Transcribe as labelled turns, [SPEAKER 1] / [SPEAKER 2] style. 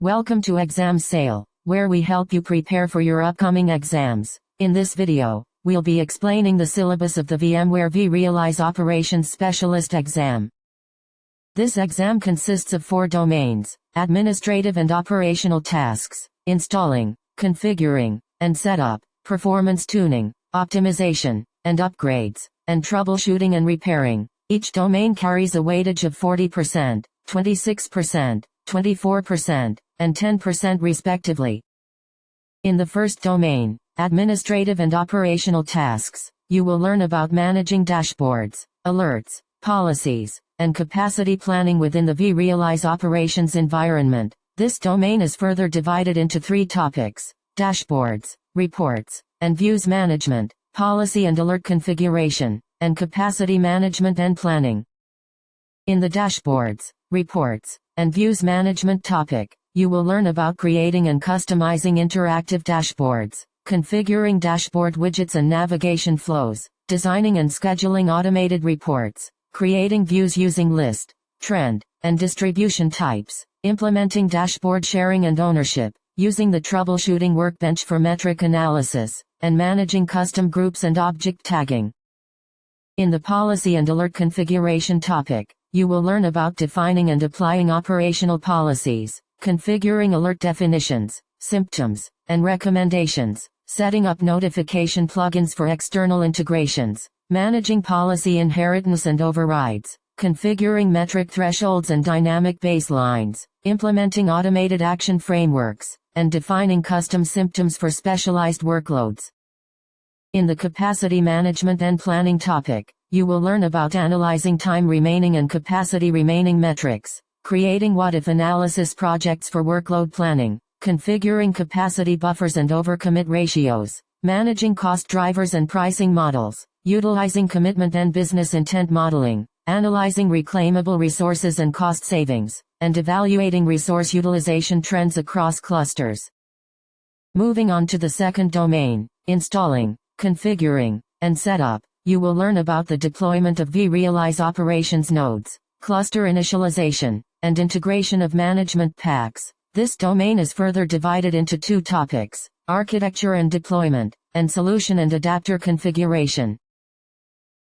[SPEAKER 1] Welcome to Exam Sale, where we help you prepare for your upcoming exams. In this video, we'll be explaining the syllabus of the VMware vRealize Operations Specialist exam. This exam consists of 4 domains: administrative and operational tasks, installing, configuring, and setup, performance tuning, optimization, and upgrades, and troubleshooting and repairing. Each domain carries a weightage of 40%, 26%, 24%, and 10% respectively. In the first domain, administrative and operational tasks, you will learn about managing dashboards, alerts, policies, and capacity planning within the vRealize operations environment. This domain is further divided into 3 topics: dashboards, reports, and views management, policy and alert configuration, and capacity management and planning. In the dashboards, reports, and views management topic, you will learn about creating and customizing interactive dashboards, configuring dashboard widgets and navigation flows, designing and scheduling automated reports, creating views using list, trend, and distribution types, implementing dashboard sharing and ownership, using the troubleshooting workbench for metric analysis, and managing custom groups and object tagging. In the policy and alert configuration topic, you will learn about defining and applying operational policies, configuring alert definitions, symptoms, and recommendations, setting up notification plugins for external integrations, managing policy inheritance and overrides, configuring metric thresholds and dynamic baselines, implementing automated action frameworks, and defining custom symptoms for specialized workloads. In the capacity management and planning topic, you will learn about analyzing time remaining and capacity remaining metrics, creating what-if analysis projects for workload planning, configuring capacity buffers and overcommit ratios, managing cost drivers and pricing models, utilizing commitment and business intent modeling, analyzing reclaimable resources and cost savings, and evaluating resource utilization trends across clusters. Moving on to the second domain, installing, configuring, and setup, you will learn about the deployment of vRealize operations nodes, cluster initialization, and integration of management packs. This domain is further divided into 2 topics: architecture and deployment, and solution and adapter configuration.